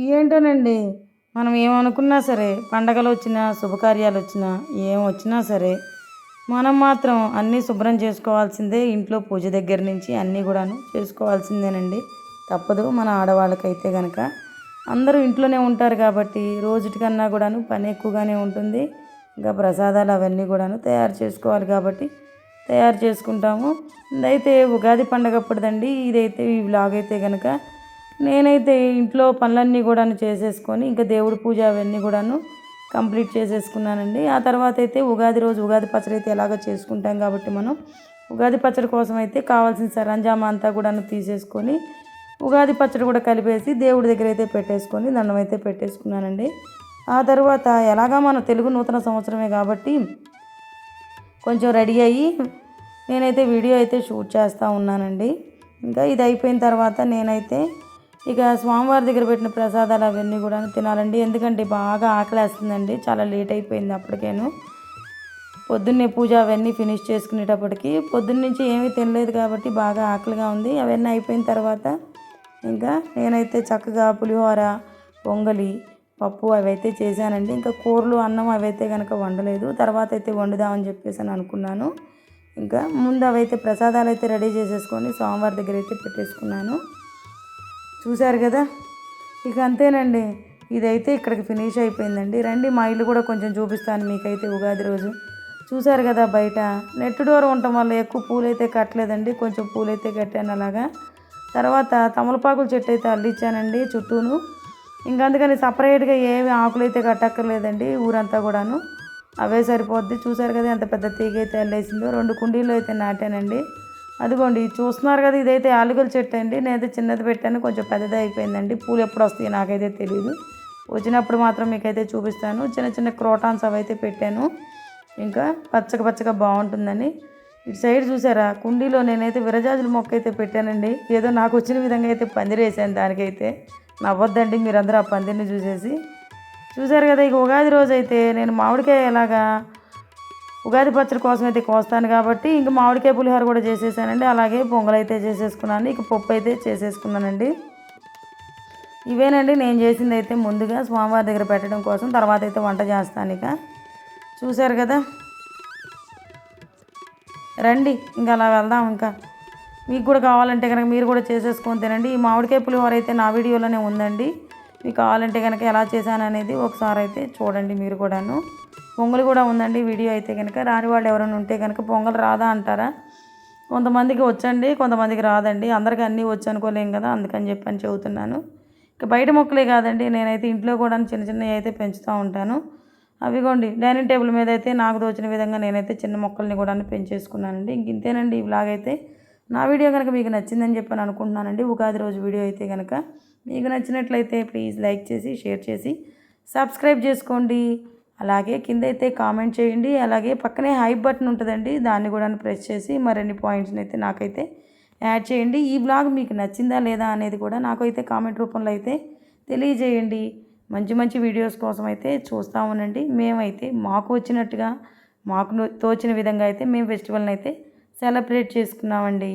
ఏంటోనండి, మనం ఏమనుకున్నా సరే, పండగలు వచ్చినా శుభకార్యాలు వచ్చినా ఏం వచ్చినా సరే, మనం మాత్రం అన్నీ శుభ్రం చేసుకోవాల్సిందే. ఇంట్లో పూజ దగ్గర నుంచి అన్నీ కూడాను చేసుకోవాల్సిందేనండి. తప్పదు. మన ఆడవాళ్ళకైతే కనుక అందరూ ఇంట్లోనే ఉంటారు కాబట్టి రోజుటికన్నా కూడాను పని ఎక్కువగానే ఉంటుంది. ఇంకా ప్రసాదాలు అవన్నీ కూడాను తయారు చేసుకోవాలి కాబట్టి తయారు చేసుకుంటాము. ఇదైతే ఉగాది పండగ అప్పుడుదండి. ఇదైతే ఈ వ్లాగ్ అయితే కనుక నేనైతే ఇంట్లో పనులన్నీ కూడాను చేసేసుకొని ఇంకా దేవుడి పూజ అవన్నీ కూడాను కంప్లీట్ చేసేసుకున్నానండి. ఆ తర్వాత అయితే ఉగాది రోజు ఉగాది పచ్చడి అయితే ఎలాగో చేసుకుంటాం కాబట్టి మనం ఉగాది పచ్చడి కోసం అయితే కావాల్సిన సరంజామా అంతా కూడాను తీసేసుకొని ఉగాది పచ్చడి కూడా కలిపేసి దేవుడి దగ్గర అయితే పెట్టేసుకొని దండం అయితే పెట్టేసుకున్నానండి. ఆ తర్వాత ఎలాగా మన తెలుగు నూతన సంవత్సరమే కాబట్టి కొంచెం రెడీ అయ్యి నేనైతే వీడియో అయితే షూట్ చేస్తూ ఉన్నానండి. ఇంకా ఇది అయిపోయిన తర్వాత నేనైతే ఇక స్వామివారి దగ్గర పెట్టిన ప్రసాదాలు అవన్నీ కూడా తినాలండి. ఎందుకంటే బాగా ఆకలేస్తుందండి. చాలా లేట్ అయిపోయింది అప్పటికేను. పొద్దున్నే పూజ అవన్నీ ఫినిష్ చేసుకునేటప్పటికి పొద్దున్న నుంచి ఏమీ తినలేదు కాబట్టి బాగా ఆకలిగా ఉంది. అవన్నీ అయిపోయిన తర్వాత ఇంకా నేనైతే చక్కగా పులిహోర, పొంగలి, పప్పు అవైతే చేశానండి. ఇంకా కూరలు, అన్నం అవైతే కనుక వండలేదు. తర్వాత అయితే వండుదామని చెప్పేసి అని అనుకున్నాను. ఇంకా ముందు అవైతే ప్రసాదాలు అయితే రెడీ చేసేసుకొని స్వామివారి దగ్గర అయితే పెట్టేసుకున్నాను. చూశారు కదా, ఇక అంతేనండి. ఇదైతే ఇక్కడికి ఫినిష్ అయిపోయిందండి. రండి మా ఇల్లు కూడా కొంచెం చూపిస్తాను మీకైతే ఉగాది రోజు. చూశారు కదా, బయట నెట్ డోర్ ఉండటం వల్ల ఎక్కువ పూలైతే కట్టలేదండి. కొంచెం పూలైతే కట్టాను అలాగా. తర్వాత తమలపాకుల చెట్టు అయితే అల్లిచ్చానండి చుట్టూను. ఇంకా అందుకని సపరేట్గా ఏమి ఆకులైతే కట్టక్కర్లేదండి. ఊరంతా కూడాను అవే సరిపోద్ది. చూశారు కదా ఎంత పెద్ద తీగ అయితే అల్లేసిందో. 2 కుండీలు అయితే నాటానండి. అదిగోండి చూస్తున్నారు కదా, ఇదైతే ఆలుగల చెట్టు అండి. నేనైతే చిన్నది పెట్టాను, కొంచెం పెద్దది అయిపోయిందండి. పూలు ఎప్పుడు వస్తాయి నాకైతే తెలియదు. వచ్చినప్పుడు మాత్రం మీకైతే చూపిస్తాను. చిన్న చిన్న క్రోటాన్స్ అవైతే పెట్టాను. ఇంకా పచ్చగా బాగుంటుందని. ఇటు సైడ్ చూసారా, కుండీలో నేనైతే విరజాజుల మొక్క అయితే పెట్టానండి. ఏదో నాకు వచ్చిన విధంగా అయితే పందిరేసాను. దానికైతే నవ్వొద్దండి మీరందరూ ఆ పందిరిని చూసేసి. చూసారు కదా, ఇక ఉగాది రోజు అయితే నేను మామిడికాయ ఎలాగా ఉగాది పచ్చడి కోసం అయితే కోస్తాను కాబట్టి ఇంక మామిడికాయ పులిహోర కూడా చేసేసానండి. అలాగే పొంగల్ అయితే చేసేసుకున్నాను. ఇక పప్పు అయితే చేసేసుకున్నానండి. ఇవేనండి నేను చేసింది అయితే ముందుగా స్వామివారి దగ్గర పెట్టడం కోసం. తర్వాత అయితే వంట చేస్తాను. ఇక చూశారు కదా, రండి ఇంకా అలా వెళ్దాం. ఇంకా మీకు కూడా కావాలంటే కనుక మీరు కూడా చేసేసుకొని తినండి. ఈ మామిడికాయ పులిహోర అయితే నా వీడియోలోనే ఉందండి. మీకు కావాలంటే కనుక ఎలా చేశాను అనేది ఒకసారి అయితే చూడండి మీరు కూడాను. పొంగల్ కూడా ఉందండి వీడియో అయితే కనుక. రాని వాళ్ళు ఎవరైనా ఉంటే కనుక పొంగల్ రాదా అంటారా? కొంతమందికి వచ్చండి, కొంతమందికి రాదండి. అందరికీ అన్నీ వచ్చు అనుకోలేం కదా, అందుకని చెప్పని చెబుతున్నాను. ఇక బయట మొక్కలే కాదండి, నేనైతే ఇంట్లో కూడా చిన్న చిన్నవి అయితే పెంచుతూ ఉంటాను. అవిగోండి డైనింగ్ టేబుల్ మీద అయితే నాకు తోచిన విధంగా నేనైతే చిన్న మొక్కల్ని కూడా పెంచేసుకున్నానండి. ఇంక ఇంతేనండి ఈ వ్లాగ్ అయితే. నా వీడియో కనుక మీకు నచ్చిందని చెప్పని అనుకుంటున్నానండి. ఉగాది రోజు వీడియో అయితే కనుక మీకు నచ్చినట్లయితే ప్లీజ్ లైక్ చేసి షేర్ చేసి సబ్స్క్రైబ్ చేసుకోండి. అలాగే కింద అయితే కామెంట్ చేయండి. అలాగే పక్కనే హైప్ బటన్ ఉంటుందండి, దాన్ని కూడా ప్రెస్ చేసి మరిన్ని పాయింట్స్ని అయితే నాకైతే యాడ్ చేయండి. ఈ వ్లాగ్ మీకు నచ్చిందా లేదా అనేది కూడా నాకైతే కామెంట్ రూపంలో అయితే తెలియజేయండి. మంచి మంచి వీడియోస్ కోసం అయితే చూస్తూ ఉండండి. మేమైతే మాకు వచ్చినట్టుగా మాకు తోచిన విధంగా అయితే మేము ఫెస్టివల్ని అయితే సెలబ్రేట్ చేసుకున్నామండి.